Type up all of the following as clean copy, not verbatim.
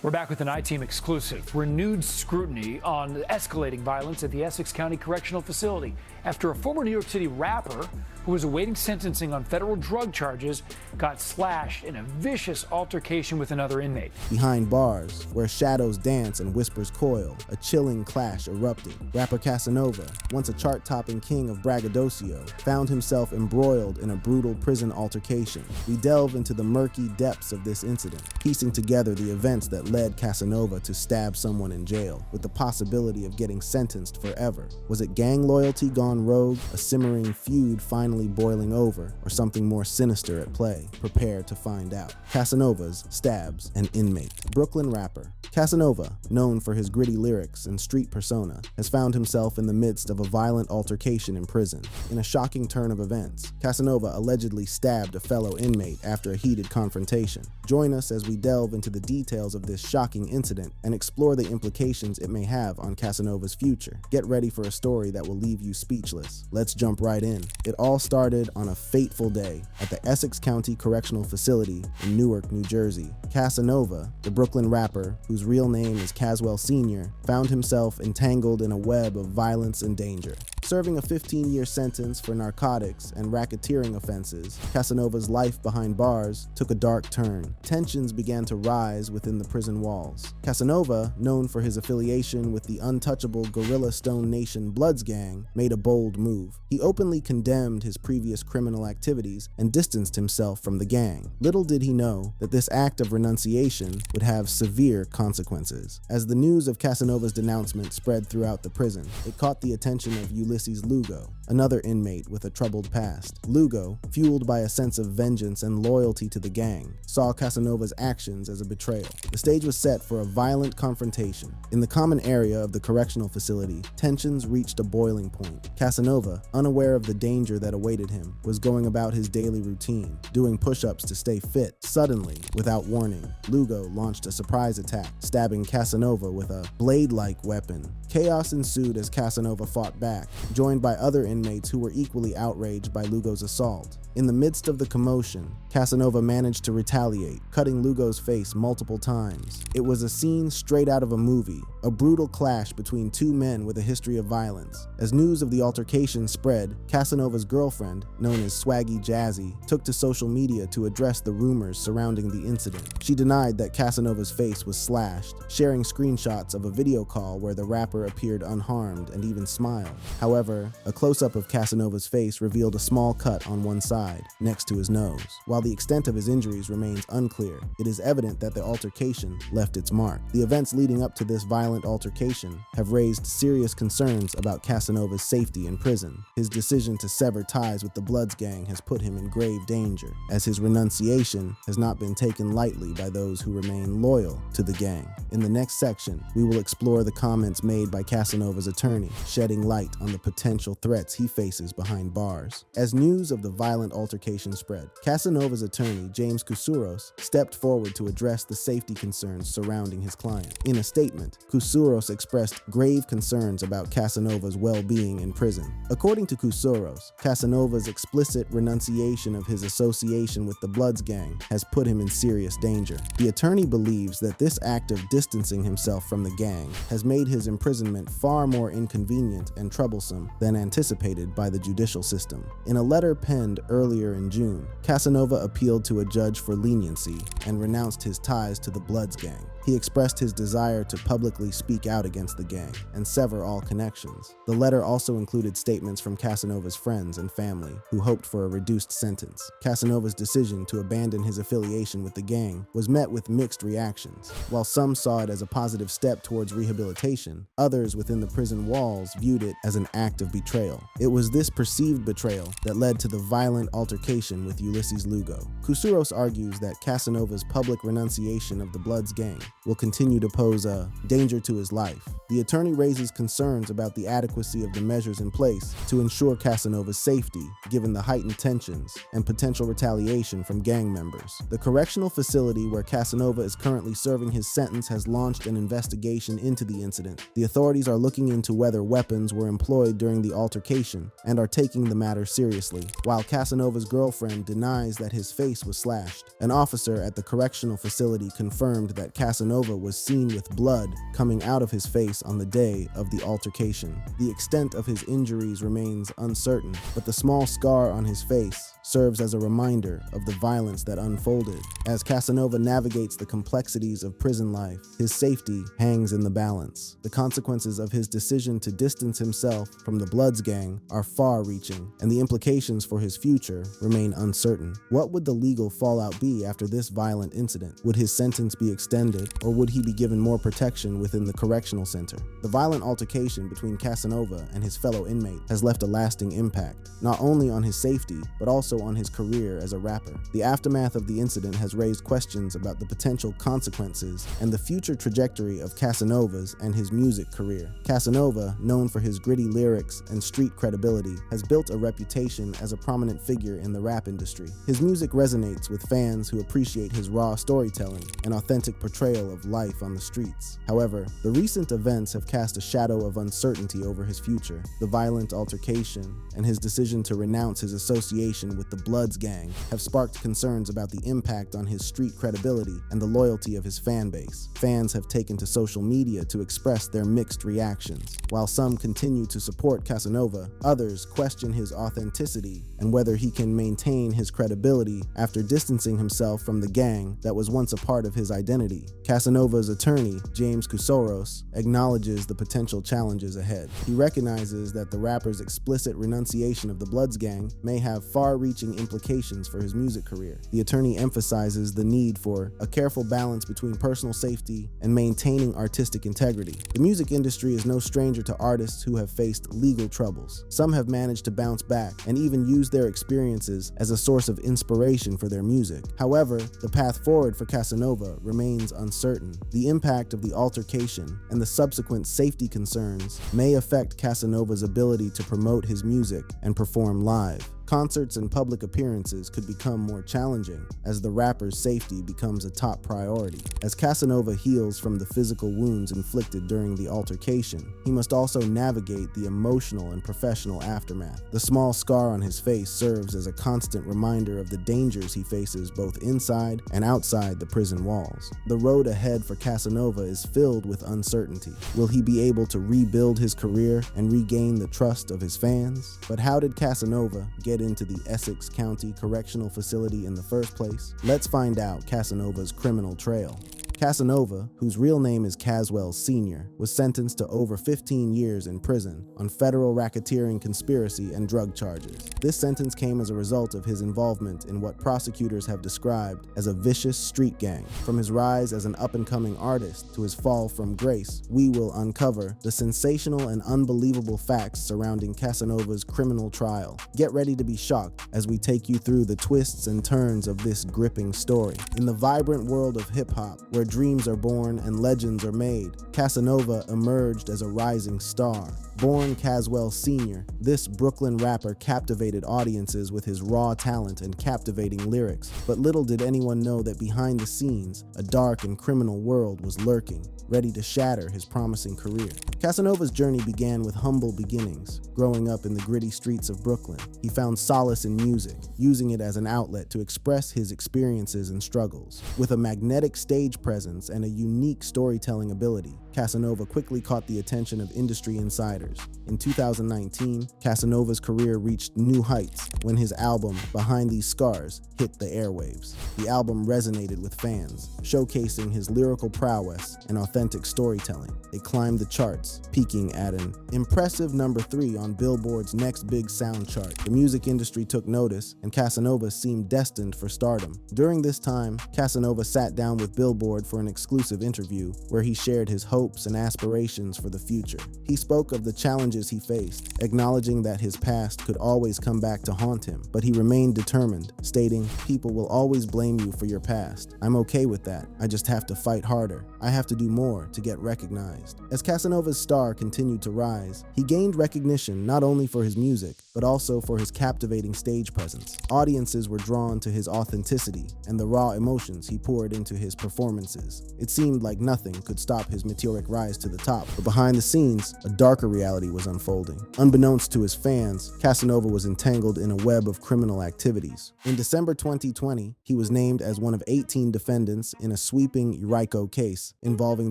We're back with an I-Team exclusive. Renewed scrutiny on the escalating violence at the Essex County Correctional Facility after a former New York City rapper who was awaiting sentencing on federal drug charges got slashed in a vicious altercation with another inmate. Behind bars, where shadows dance and whispers coil, a chilling clash erupted. Rapper Casanova, once a chart-topping king of braggadocio, found himself embroiled in a brutal prison altercation. We delve into the murky depths of this incident, piecing together the events that led Casanova to stab someone in jail, with the possibility of getting sentenced forever. Was it gang loyalty gone rogue, a simmering feud finally boiling over, or something more sinister at play? Prepare to find out. Casanovas stabs an inmate. Brooklyn rapper Casanova, known for his gritty lyrics and street persona, has found himself in the midst of a violent altercation in prison. In a shocking turn of events, Casanova allegedly stabbed a fellow inmate after a heated confrontation. Join us as we delve into the details of this shocking incident and explore the implications it may have on Casanova's future. Get ready for a story that will leave you speechless. Let's jump right in. It all started on a fateful day at the Essex County Correctional Facility in Newark, New Jersey. Casanova, the Brooklyn rapper, whose real name is Caswell Sr., found himself entangled in a web of violence and danger. Serving a 15-year sentence for narcotics and racketeering offenses, Casanova's life behind bars took a dark turn. Tensions began to rise within the prison walls. Casanova, known for his affiliation with the untouchable Gorilla Stone Nation Bloods gang, made a bold move. He openly condemned his previous criminal activities and distanced himself from the gang. Little did he know that this act of renunciation would have severe consequences. As the news of Casanova's denouncement spread throughout the prison, it caught the attention of Ulysses Lugo, another inmate with a troubled past. Lugo, fueled by a sense of vengeance and loyalty to the gang, saw Casanova's actions as a betrayal. The stage was set for a violent confrontation. In the common area of the correctional facility, tensions reached a boiling point. Casanova, unaware of the danger that awaited him, was going about his daily routine, doing push-ups to stay fit. Suddenly, without warning, Lugo launched a surprise attack, stabbing Casanova with a blade-like weapon. Chaos ensued as Casanova fought back, joined by other inmates who were equally outraged by Lugo's assault. In the midst of the commotion, Casanova managed to retaliate, cutting Lugo's face multiple times. It was a scene straight out of a movie, a brutal clash between two men with a history of violence. As news of the altercation spread, Casanova's girlfriend, known as Swaggy Jazzy, took to social media to address the rumors surrounding the incident. She denied that Casanova's face was slashed, sharing screenshots of a video call where the rapper appeared unharmed and even smiled. However, a close-up of Casanova's face revealed a small cut on one side, next to his nose. While the extent of his injuries remains unclear, it is evident that the altercation left its mark. The events leading up to this violent altercation have raised serious concerns about Casanova's safety in prison. His decision to sever ties with the Bloods gang has put him in grave danger, as his renunciation has not been taken lightly by those who remain loyal to the gang. In the next section, we will explore the comments made by Casanova's attorney, shedding light on the potential threats he faces behind bars. As news of the violent altercation spread, Casanova's attorney, James Kousouros, stepped forward to address the safety concerns surrounding his client. In a statement, Kousouros expressed grave concerns about Casanova's well-being in prison. According to Kousouros, Casanova's explicit renunciation of his association with the Bloods gang has put him in serious danger. The attorney believes that this act of distancing himself from the gang has made his imprisonment far more inconvenient and troublesome than anticipated by the judicial system. In a letter penned earlier in June, Casanova appealed to a judge for leniency and renounced his ties to the Bloods gang. He expressed his desire to publicly speak out against the gang and sever all connections. The letter also included statements from Casanova's friends and family, who hoped for a reduced sentence. Casanova's decision to abandon his affiliation with the gang was met with mixed reactions. While some saw it as a positive step towards rehabilitation, others within the prison walls viewed it as an act of betrayal. It was this perceived betrayal that led to the violent altercation with Ulysses Lugo. Kousouros argues that Casanova's public renunciation of the Bloods gang will continue to pose a danger to his life. The attorney raises concerns about the adequacy of the measures in place to ensure Casanova's safety, given the heightened tensions and potential retaliation from gang members. The correctional facility where Casanova is currently serving his sentence has launched an investigation into the incident. The authorities are looking into whether weapons were employed during the altercation and are taking the matter seriously. While Casanova's girlfriend denies that his face was slashed, an officer at the correctional facility confirmed that Casanova Casanova was seen with blood coming out of his face on the day of the altercation. The extent of his injuries remains uncertain, but the small scar on his face serves as a reminder of the violence that unfolded. As Casanova navigates the complexities of prison life, his safety hangs in the balance. The consequences of his decision to distance himself from the Bloods gang are far-reaching, and the implications for his future remain uncertain. What would the legal fallout be after this violent incident? Would his sentence be extended, or would he be given more protection within the correctional center? The violent altercation between Casanova and his fellow inmate has left a lasting impact, not only on his safety, but also on his career as a rapper. The aftermath of the incident has raised questions about the potential consequences and the future trajectory of Casanova's and his music career. Casanova, known for his gritty lyrics and street credibility, has built a reputation as a prominent figure in the rap industry. His music resonates with fans who appreciate his raw storytelling and authentic portrayal of life on the streets. However, the recent events have cast a shadow of uncertainty over his future. The violent altercation and his decision to renounce his association with the Bloods gang have sparked concerns about the impact on his street credibility and the loyalty of his fan base. Fans have taken to social media to express their mixed reactions. While some continue to support Casanova, others question his authenticity and whether he can maintain his credibility after distancing himself from the gang that was once a part of his identity. Casanova's attorney, James Kusoros, acknowledges the potential challenges ahead. He recognizes that the rapper's explicit renunciation of the Bloods gang may have far-reaching implications for his music career. The attorney emphasizes the need for a careful balance between personal safety and maintaining artistic integrity. The music industry is no stranger to artists who have faced legal troubles. Some have managed to bounce back and even use their experiences as a source of inspiration for their music. However, the path forward for Casanova remains uncertain. The impact of the altercation and the subsequent safety concerns may affect Casanova's ability to promote his music and perform live. Concerts and public appearances could become more challenging as the rapper's safety becomes a top priority. As Casanova heals from the physical wounds inflicted during the altercation, he must also navigate the emotional and professional aftermath. The small scar on his face serves as a constant reminder of the dangers he faces both inside and outside the prison walls. The road ahead for Casanova is filled with uncertainty. Will he be able to rebuild his career and regain the trust of his fans? But how did Casanova get into the Essex County Correctional Facility in the first place? Let's find out Casanova's criminal trail. Casanova, whose real name is Caswell Sr., was sentenced to over 15 years in prison on federal racketeering, conspiracy, and drug charges. This sentence came as a result of his involvement in what prosecutors have described as a vicious street gang. From his rise as an up-and-coming artist to his fall from grace, we will uncover the sensational and unbelievable facts surrounding Casanova's criminal trial. Get ready to be shocked as we take you through the twists and turns of this gripping story. In the vibrant world of hip-hop, where dreams are born and legends are made, Casanova emerged as a rising star. Born Caswell Sr., this Brooklyn rapper captivated audiences with his raw talent and captivating lyrics, but little did anyone know that behind the scenes, a dark and criminal world was lurking, ready to shatter his promising career. Casanova's journey began with humble beginnings. Growing up in the gritty streets of Brooklyn, he found solace in music, using it as an outlet to express his experiences and struggles. With a magnetic stage presence and a unique storytelling ability, Casanova quickly caught the attention of industry insiders. In 2019, Casanova's career reached new heights when his album, Behind These Scars, hit the airwaves. The album resonated with fans, showcasing his lyrical prowess and authentic storytelling. It climbed the charts, peaking at an impressive number 3 on Billboard's Next Big Sound chart. The music industry took notice, and Casanova seemed destined for stardom. During this time, Casanova sat down with Billboard for an exclusive interview where he shared his hopes and aspirations for the future. He spoke of the challenges he faced, acknowledging that his past could always come back to haunt him, but he remained determined, stating, "People will always blame you for your past. I'm okay with that. I just have to fight harder. I have to do more to get recognized." As Casanova's star continued to rise, he gained recognition not only for his music, but also for his captivating stage presence. Audiences were drawn to his authenticity and the raw emotions he poured into his performances. appearances. It seemed like nothing could stop his meteoric rise to the top, but behind the scenes, a darker reality was unfolding. Unbeknownst to his fans, Casanova was entangled in a web of criminal activities. In December 2020, he was named as one of 18 defendants in a sweeping RICO case involving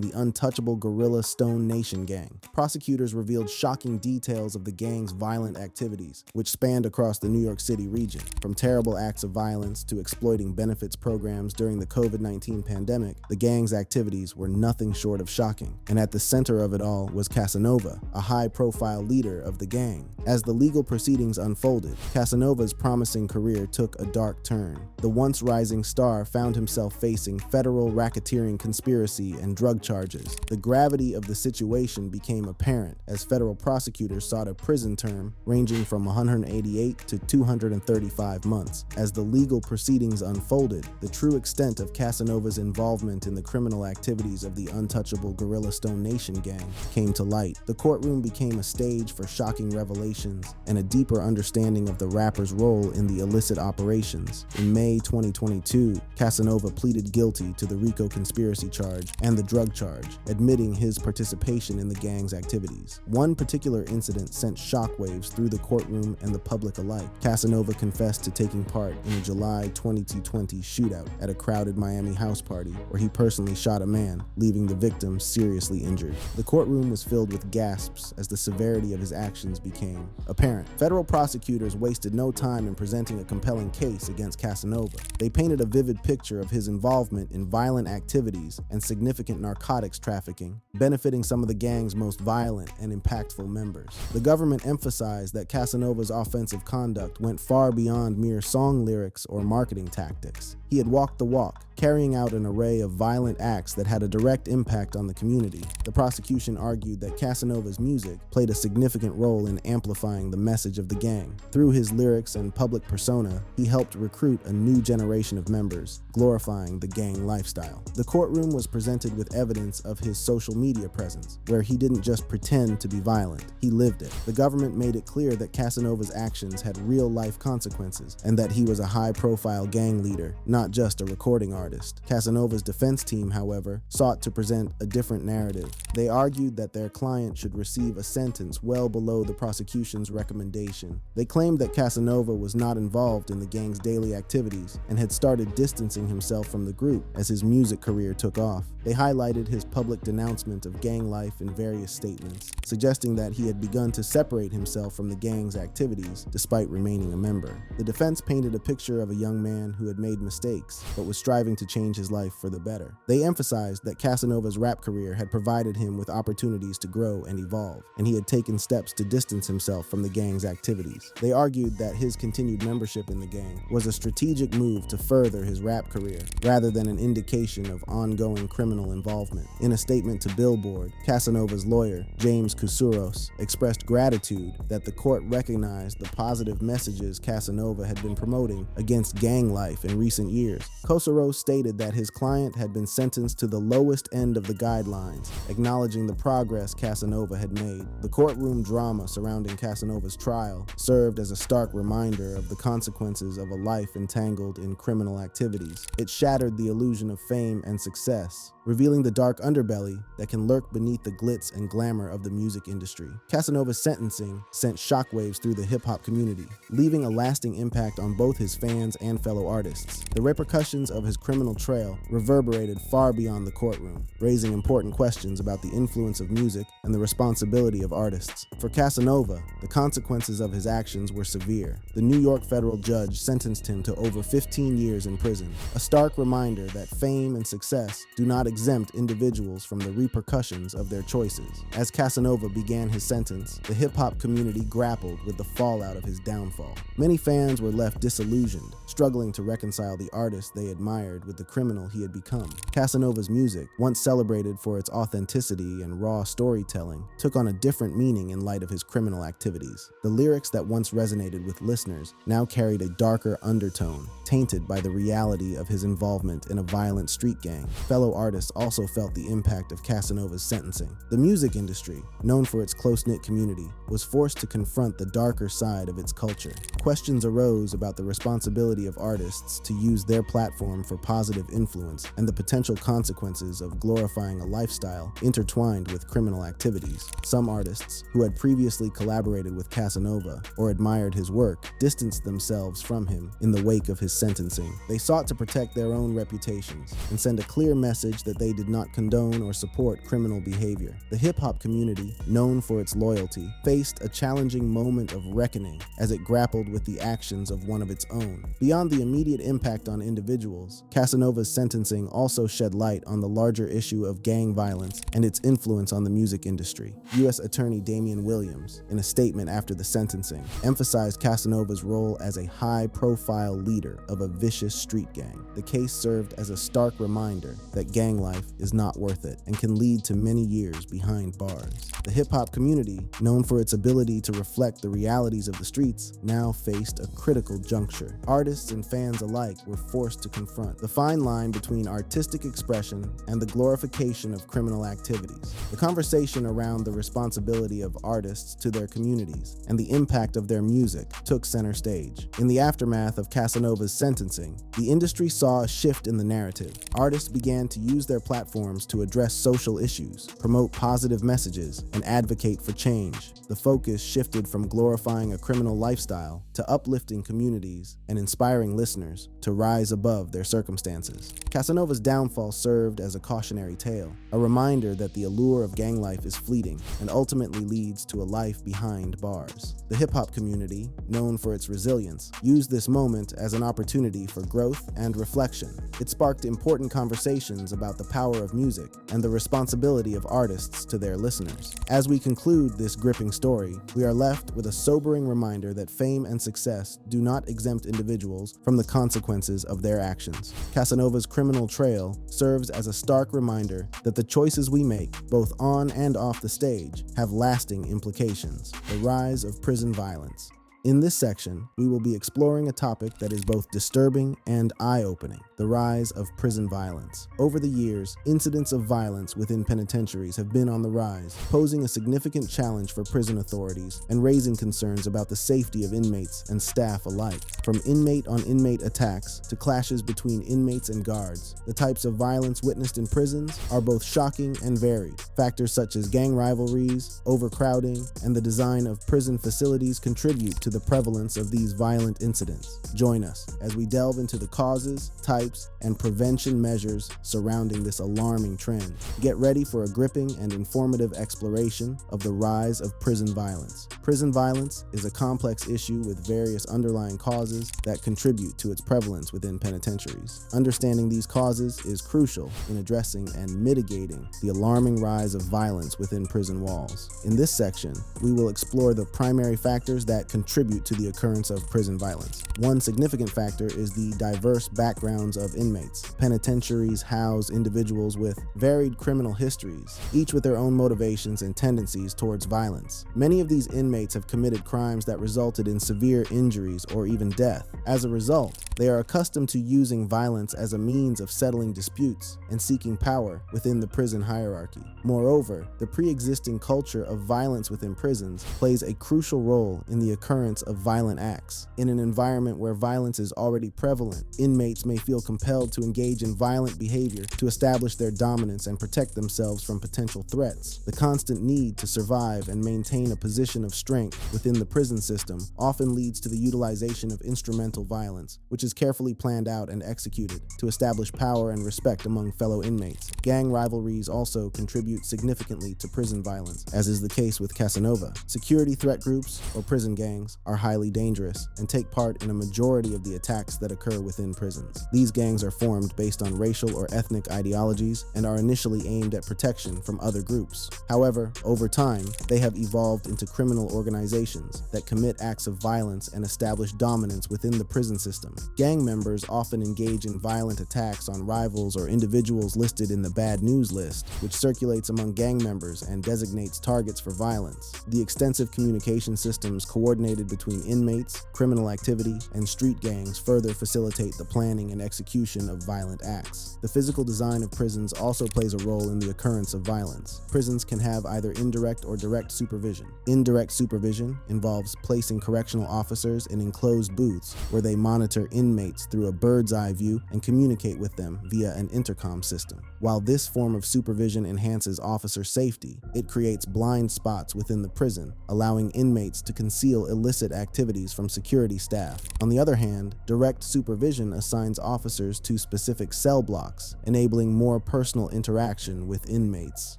the untouchable guerrilla Stone Nation gang. Prosecutors revealed shocking details of the gang's violent activities, which spanned across the New York City region. From terrible acts of violence to exploiting benefits programs during the COVID-19 pandemic, the gang's activities were nothing short of shocking. And at the center of it all was Casanova, a high-profile leader of the gang. As the legal proceedings unfolded, Casanova's promising career took a dark turn. The once rising star found himself facing federal racketeering conspiracy and drug charges. The gravity of the situation became apparent as federal prosecutors sought a prison term ranging from 188 to 235 months. As the legal proceedings unfolded, the true extent of Casanova's involvement in the criminal activities of the untouchable guerrilla Stone Nation gang came to light. The courtroom became a stage for shocking revelations and a deeper understanding of the rapper's role in the illicit operations. In May 2022, Casanova pleaded guilty to the RICO conspiracy charge and the drug charge, admitting his participation in the gang's activities. One particular incident sent shockwaves through the courtroom and the public alike. Casanova confessed to taking part in a July 2020 shootout at a crowded Miami house party where he personally shot a man, leaving the victim seriously injured. The courtroom was filled with gasps as the severity of his actions became apparent. Federal prosecutors wasted no time in presenting a compelling case against Casanova. They painted a vivid picture of his involvement in violent activities and significant narcotics trafficking, benefiting some of the gang's most violent and impactful members. The government emphasized that Casanova's offensive conduct went far beyond mere song lyrics or marketing tactics. He had walked the walk, carrying out an array of violent acts that had a direct impact on the community. The prosecution argued that Casanova's music played a significant role in amplifying the message of the gang. Through his lyrics and public persona, he helped recruit a new generation of members, glorifying the gang lifestyle. The courtroom was presented with evidence of his social media presence, where he didn't just pretend to be violent, he lived it. The government made it clear that Casanova's actions had real-life consequences, and that he was a high-profile gang leader, not just a recording artist. Casanova's defense team, however, sought to present a different narrative. They argued that their client should receive a sentence well below the prosecution's recommendation. They claimed that Casanova was not involved in the gang's daily activities and had started distancing himself from the group as his music career took off. They highlighted his public denouncement of gang life in various statements, suggesting that he had begun to separate himself from the gang's activities despite remaining a member. The defense painted a picture of a young man who had made mistakes, but was striving to change his life for the better. They emphasized that Casanova's rap career had provided him with opportunities to grow and evolve, and he had taken steps to distance himself from the gang's activities. They argued that his continued membership in the gang was a strategic move to further his rap career, rather than an indication of ongoing criminal involvement. In a statement to Billboard, Casanova's lawyer, James Kousouros, expressed gratitude that the court recognized the positive messages Casanova had been promoting against gang life in recent years. Kousouros stated that his client had been sentenced to the lowest end of the guidelines, acknowledging the progress Casanova had made. The courtroom drama surrounding Casanova's trial served as a stark reminder of the consequences of a life entangled in criminal activities. It shattered the illusion of fame and success, revealing the dark underbelly that can lurk beneath the glitz and glamour of the music industry. Casanova's sentencing sent shockwaves through the hip-hop community, leaving a lasting impact on both his fans and fellow artists. The repercussions of his criminal trail reverberated far beyond the courtroom, raising important questions about the influence of music and the responsibility of artists. For Casanova, the consequences of his actions were severe. The New York federal judge sentenced him to over 15 years in prison, a stark reminder that fame and success do not exempt individuals from the repercussions of their choices. As Casanova began his sentence, the hip-hop community grappled with the fallout of his downfall. Many fans were left disillusioned, struggling to reconcile the artist they admired with the criminal he had become. Casanova's music, once celebrated for its authenticity and raw storytelling, took on a different meaning in light of his criminal activities. The lyrics that once resonated with listeners now carried a darker undertone, tainted by the reality of his involvement in a violent street gang. Fellow artists artists also felt the impact of Casanova's sentencing. The music industry, known for its close-knit community, was forced to confront the darker side of its culture. Questions arose about the responsibility of artists to use their platform for positive influence and the potential consequences of glorifying a lifestyle intertwined with criminal activities. Some artists, who had previously collaborated with Casanova or admired his work, distanced themselves from him in the wake of his sentencing. They sought to protect their own reputations and send a clear message that they did not condone or support criminal behavior. The hip-hop community, known for its loyalty, faced a challenging moment of reckoning as it grappled with the actions of one of its own. Beyond the immediate impact on individuals, Casanova's sentencing also shed light on the larger issue of gang violence and its influence on the music industry. U.S. Attorney Damian Williams, in a statement after the sentencing, emphasized Casanova's role as a high-profile leader of a vicious street gang. The case served as a stark reminder that gang life is not worth it and can lead to many years behind bars. The hip-hop community, known for its ability to reflect the realities of the streets, now faced a critical juncture. Artists and fans alike were forced to confront the fine line between artistic expression and the glorification of criminal activities. The conversation around the responsibility of artists to their communities and the impact of their music took center stage. In the aftermath of Casanova's sentencing, the industry saw a shift in the narrative. Artists began to use their platforms to address social issues, promote positive messages, and advocate for change. The focus shifted from glorifying a criminal lifestyle to uplifting communities and inspiring listeners to rise above their circumstances. Casanova's downfall served as a cautionary tale, a reminder that the allure of gang life is fleeting and ultimately leads to a life behind bars. The hip-hop community, known for its resilience, used this moment as an opportunity for growth and reflection. It sparked important conversations about the power of music and the responsibility of artists to their listeners. As we conclude this gripping story, we are left with a sobering reminder that fame and success do not exempt individuals from the consequences of their actions. Casanova's criminal trail serves as a stark reminder that the choices we make, both on and off the stage, have lasting implications. The rise of prison violence. In this section, we will be exploring a topic that is both disturbing and eye-opening: the rise of prison violence. Over the years, incidents of violence within penitentiaries have been on the rise, posing a significant challenge for prison authorities and raising concerns about the safety of inmates and staff alike. From inmate-on-inmate attacks to clashes between inmates and guards, the types of violence witnessed in prisons are both shocking and varied. Factors such as gang rivalries, overcrowding, and the design of prison facilities contribute to the prevalence of these violent incidents. Join us as we delve into the causes, types, and prevention measures surrounding this alarming trend. Get ready for a gripping and informative exploration of the rise of prison violence. Prison violence is a complex issue with various underlying causes that contribute to its prevalence within penitentiaries. Understanding these causes is crucial in addressing and mitigating the alarming rise of violence within prison walls. In this section, we will explore the primary factors that contribute to the occurrence of prison violence. One significant factor is the diverse backgrounds of inmates. Penitentiaries house individuals with varied criminal histories, each with their own motivations and tendencies towards violence. Many of these inmates have committed crimes that resulted in severe injuries or even death. As a result, they are accustomed to using violence as a means of settling disputes and seeking power within the prison hierarchy. Moreover, the pre-existing culture of violence within prisons plays a crucial role in the occurrence of violent acts. In an environment where violence is already prevalent, inmates may feel compelled to engage in violent behavior to establish their dominance and protect themselves from potential threats. The constant need to survive and maintain a position of strength within the prison system often leads to the utilization of instrumental violence, which is carefully planned out and executed to establish power and respect among fellow inmates. Gang rivalries also contribute significantly to prison violence, as is the case with Casanova. Security threat groups, or prison gangs, are highly dangerous and take part in a majority of the attacks that occur within prisons. These gangs are formed based on racial or ethnic ideologies and are initially aimed at protection from other groups. However, over time, they have evolved into criminal organizations that commit acts of violence and establish dominance within the prison system. Gang members often engage in violent attacks on rivals or individuals listed in the bad news list, which circulates among gang members and designates targets for violence. The extensive communication systems coordinated between inmates, criminal activity, and street gangs further facilitate the planning and execution of violent acts. The physical design of prisons also plays a role in the occurrence of violence. Prisons can have either indirect or direct supervision. Indirect supervision involves placing correctional officers in enclosed booths where they monitor inmates through a bird's eye view and communicate with them via an intercom system. While this form of supervision enhances officer safety, it creates blind spots within the prison, allowing inmates to conceal illicit activities from security staff. On the other hand, direct supervision assigns officers to specific cell blocks, enabling more personal interaction with inmates.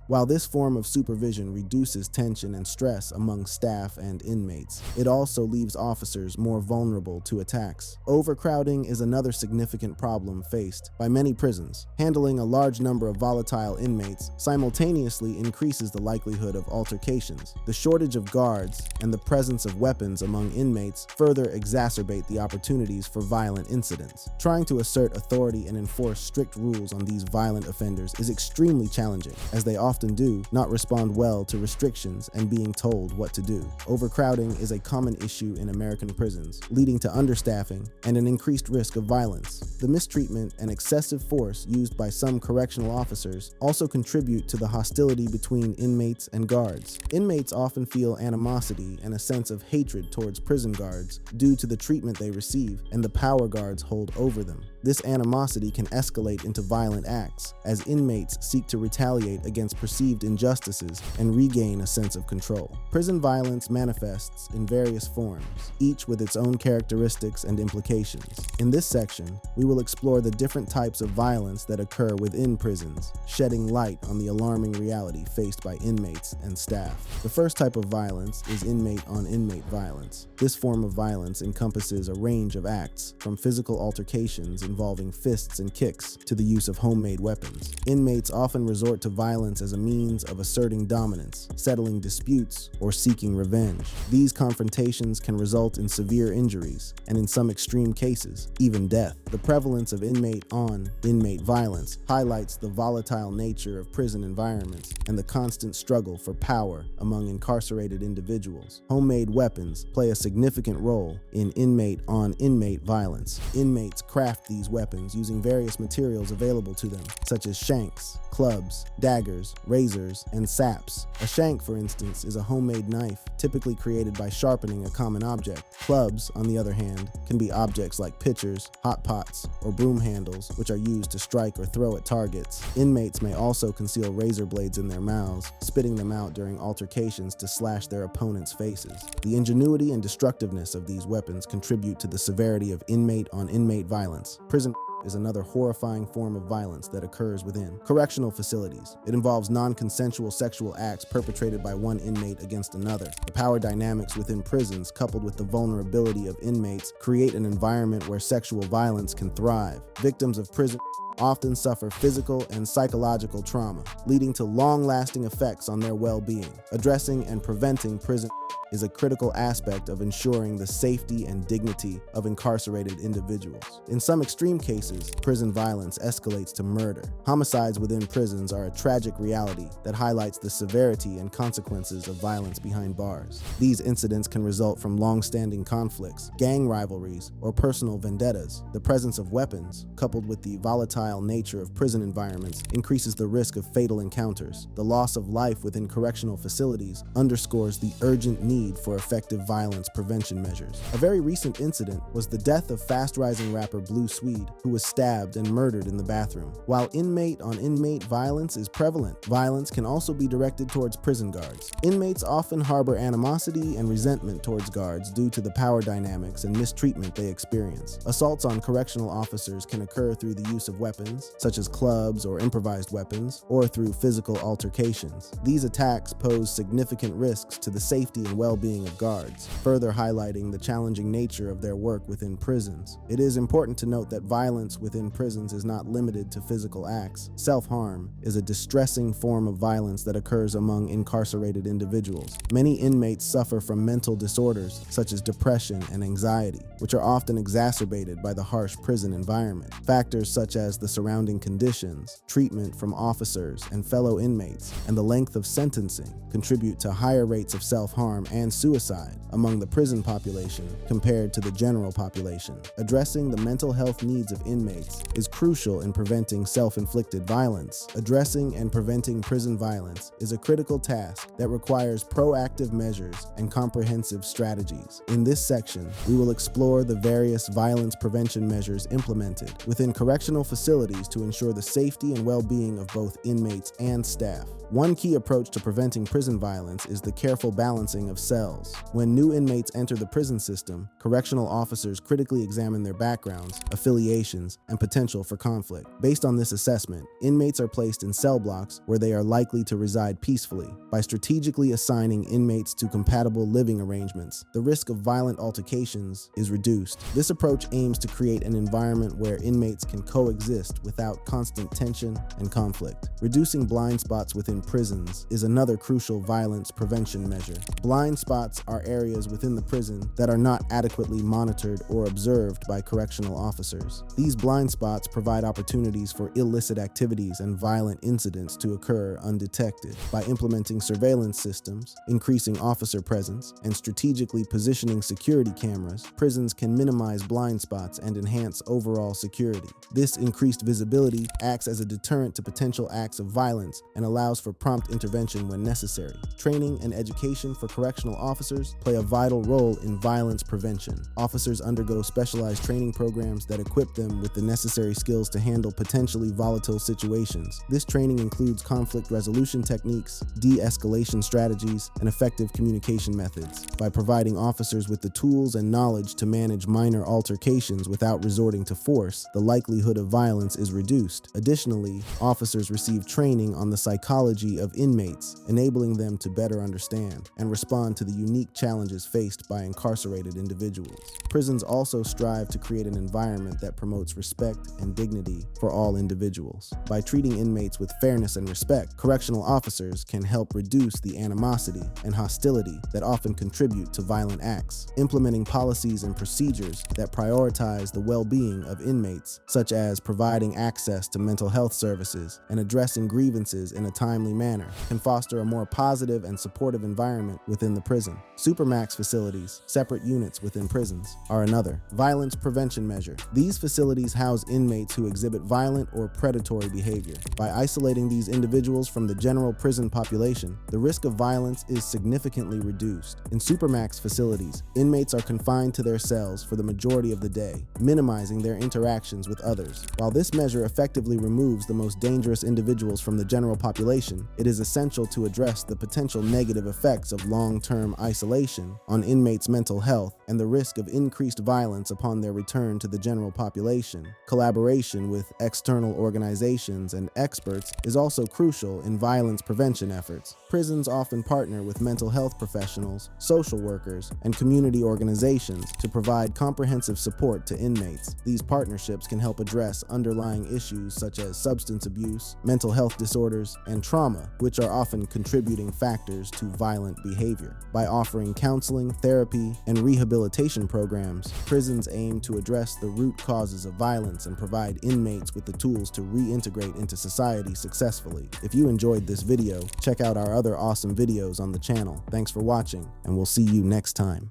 While this form of supervision reduces tension and stress among staff and inmates, it also leaves officers more vulnerable to attacks. Overcrowding is another significant problem faced by many prisons. Handling a large number of volatile inmates simultaneously increases the likelihood of altercations. The shortage of guards and the presence of weapons among inmates further exacerbate the opportunities for violent incidents. Trying to assert authority and enforce strict rules on these violent offenders is extremely challenging, as they often do not respond well to restrictions and being told what to do. Overcrowding is a common issue in American prisons, leading to understaffing and an increased risk of violence. The mistreatment and excessive force used by some correctional officers also contribute to the hostility between inmates and guards. Inmates often feel animosity and a sense of hatred towards prison guards due to the treatment they receive and the power guards hold over them. This animosity can escalate into violent acts as inmates seek to retaliate against perceived injustices and regain a sense of control. Prison violence manifests in various forms, each with its own characteristics and implications. In this section, we will explore the different types of violence that occur within prisons, shedding light on the alarming reality faced by inmates and staff. The first type of violence is inmate-on-inmate violence. This form of violence encompasses a range of acts, from physical altercations involving fists and kicks to the use of homemade weapons. Inmates often resort to violence as a means of asserting dominance, settling disputes, or seeking revenge. These confrontations can result in severe injuries, and in some extreme cases, even death. The prevalence of inmate-on-inmate violence highlights the volatile nature of prison environments and the constant struggle for power among incarcerated individuals. Homemade weapons play a significant role in inmate-on-inmate violence. Inmates craft these weapons using various materials available to them, such as shanks, clubs, daggers, razors, and saps. A shank, for instance, is a homemade knife typically created by sharpening a common object. Clubs, on the other hand, can be objects like pitchers, hot pots, or broom handles, which are used to strike or throw at targets. Inmates may also conceal razor blades in their mouths, spitting them out during altercations to slash their opponents' faces. The ingenuity and destructiveness of these weapons contribute to the severity of inmate-on-inmate violence. Prison is another horrifying form of violence that occurs within correctional facilities. It involves non-consensual sexual acts perpetrated by one inmate against another. The power dynamics within prisons, coupled with the vulnerability of inmates, create an environment where sexual violence can thrive. Victims of prison often suffer physical and psychological trauma, leading to long-lasting effects on their well-being. Addressing and preventing prison is a critical aspect of ensuring the safety and dignity of incarcerated individuals. In some extreme cases, prison violence escalates to murder. Homicides within prisons are a tragic reality that highlights the severity and consequences of violence behind bars. These incidents can result from long-standing conflicts, gang rivalries, or personal vendettas. The presence of weapons, coupled with the volatile nature of prison environments, increases the risk of fatal encounters. The loss of life within correctional facilities underscores the urgent need for effective violence prevention measures. A very recent incident was the death of fast-rising rapper Blue Swede, who was stabbed and murdered in the bathroom. While inmate-on-inmate violence is prevalent, violence can also be directed towards prison guards. Inmates often harbor animosity and resentment towards guards due to the power dynamics and mistreatment they experience. Assaults on correctional officers can occur through the use of weapons, such as clubs or improvised weapons, or through physical altercations. These attacks pose significant risks to the safety and well-being of guards, further highlighting the challenging nature of their work within prisons. It is important to note that violence within prisons is not limited to physical acts. Self-harm is a distressing form of violence that occurs among incarcerated individuals. Many inmates suffer from mental disorders such as depression and anxiety, which are often exacerbated by the harsh prison environment. Factors such as the surrounding conditions, treatment from officers and fellow inmates, and the length of sentencing contribute to higher rates of self-harm and suicide among the prison population compared to the general population. Addressing the mental health needs of inmates is crucial in preventing self-inflicted violence. Addressing and preventing prison violence is a critical task that requires proactive measures and comprehensive strategies. In this section, we will explore the various violence prevention measures implemented within correctional facilities to ensure the safety and well-being of both inmates and staff. One key approach to preventing prison violence is the careful balancing of cells. When new inmates enter the prison system, correctional officers critically examine their backgrounds, affiliations, and potential for conflict. Based on this assessment, inmates are placed in cell blocks where they are likely to reside peacefully. By strategically assigning inmates to compatible living arrangements, the risk of violent altercations is reduced. This approach aims to create an environment where inmates can coexist without constant tension and conflict. Reducing blind spots within prisons is another crucial violence prevention measure. Blind spots are areas within the prison that are not adequately monitored or observed by correctional officers. These blind spots provide opportunities for illicit activities and violent incidents to occur undetected. By implementing surveillance systems, increasing officer presence, and strategically positioning security cameras, prisons can minimize blind spots and enhance overall security. This increased visibility acts as a deterrent to potential acts of violence and allows for prompt intervention when necessary. Training and education for correctional officers play a vital role in violence prevention. Officers undergo specialized training programs that equip them with the necessary skills to handle potentially volatile situations. This training includes conflict resolution techniques, de-escalation strategies, and effective communication methods. By providing officers with the tools and knowledge to manage minor altercations without resorting to force, the likelihood of violence is reduced. Additionally, officers receive training on the psychology of inmates, enabling them to better understand and respond to the unique challenges faced by incarcerated individuals. Prisons also strive to create an environment that promotes respect and dignity for all individuals. By treating inmates with fairness and respect, correctional officers can help reduce the animosity and hostility that often contribute to violent acts. Implementing policies and procedures that prioritize the well-being of inmates, such as providing access to mental health services and addressing grievances in a timely manner, can foster a more positive and supportive environment within the prison. Supermax facilities, separate units within prisons, are another violence prevention measure. These facilities house inmates who exhibit violent or predatory behavior. By isolating these individuals from the general prison population, the risk of violence is significantly reduced. In Supermax facilities, inmates are confined to their cells for the majority of the day, minimizing their interactions with others. While this measure effectively removes the most dangerous individuals from the general population, it is essential to address the potential negative effects of long-term isolation on inmates' mental health and the risk of increased violence upon their return to the general population. Collaboration with external organizations and experts is also crucial in violence prevention efforts. Prisons often partner with mental health professionals, social workers, and community organizations to provide comprehensive support to inmates. These partnerships can help address underlying issues such as substance abuse, mental health disorders, and trauma, which are often contributing factors to violent behavior. By offering counseling, therapy, and rehabilitation programs, prisons aim to address the root causes of violence and provide inmates with the tools to reintegrate into society successfully. If you enjoyed this video, check out our other awesome videos on the channel. Thanks for watching, and we'll see you next time.